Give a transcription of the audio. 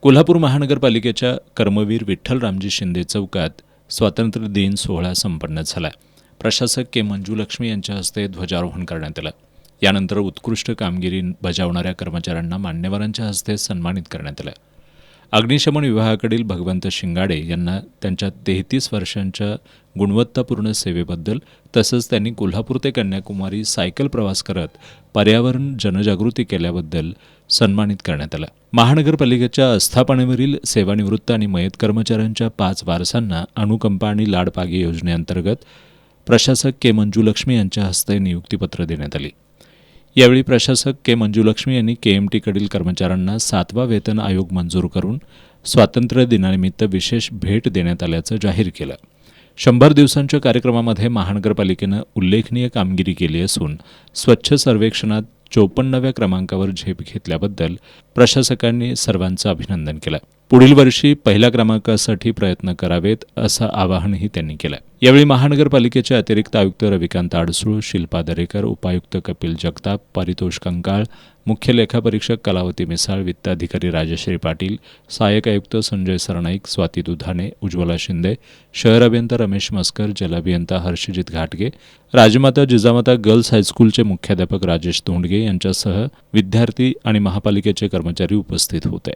कोल्हापूर महानगरपालिकेच्या कर्मवीर विठ्ठलरामजी शिंदे चौकात स्वातंत्र्य दिन सोहळा संपन्न झाला. प्रशासक के मंजुलक्ष्मी यांच्या हस्ते ध्वजारोहण करण्यात आलं. यानंतर उत्कृष्ट कामगिरी बजावणाऱ्या कर्मचाऱ्यांना मान्यवरांच्या हस्ते सन्मानित करण्यात आलं. अग्निशमन विभागाकडील भगवंत शिंगाडे यांना त्यांच्या 33 वर्षांच्या गुणवत्तापूर्ण सेवेबद्दल तसंच त्यांनी कोल्हापूर ते कन्याकुमारी सायकल प्रवास करत पर्यावरण जनजागृती केल्याबद्दल सन्मानित करण्यात आलं. महानगरपालिकेच्या आस्थापनेवरील सेवानिवृत्त आणि मयत कर्मचाऱ्यांच्या 5 वारसांना अनुकंपा आणि लाडपागी योजनेअंतर्गत प्रशासक के मंजुलक्ष्मी यांच्या हस्ते नियुक्तीपत्र देण्यात आली. यावेळी प्रशासक के मंजुलक्ष्मी यांनी KMTकडील कर्मचाऱ्यांना 7वा वेतन आयोग मंजूर करून स्वातंत्र्य दिनानिमित्त विशेष भेट देण्यात आल्याचं जाहीर केलं. 100 दिवसांच्या कार्यक्रमामध्ये महानगरपालिकेनं उल्लेखनीय कामगिरी केली असून स्वच्छ सर्वेक्षणात 54व्या क्रमांकावर झेप घेतल्याबद्दल प्रशासकांनी सर्वांचं अभिनंदन केलं. पुढील वर्षी पहिल्या क्रमांकासाठी प्रयत्न करावेत असं आवाहनही त्यांनी केलं. यावेळी महानगरपालिकेचे अतिरिक्त आयुक्त रविकांत आडसूळ, शिल्पा दरेकर, उपायुक्त कपिल जगताप, पारितोष कंकाळ, मुख्य लेखापरीक्षक कलावती मिसाळ, वित्त अधिकारी राजश्री पाटील, सहाय्यक आयुक्त संजय सरनाईक, स्वाती दुधाणे, उज्ज्वला शिंदे, शहर अभियंता रमेश मस्कर, जलअभियंता हर्षजित घाटगे, राजमाता जिजामाता गर्ल्स हायस्कूलचे मुख्याध्यापक राजेश तोंडगे यांच्यासह विद्यार्थी आणि महापालिकेचे कर्मचारी उपस्थित होते.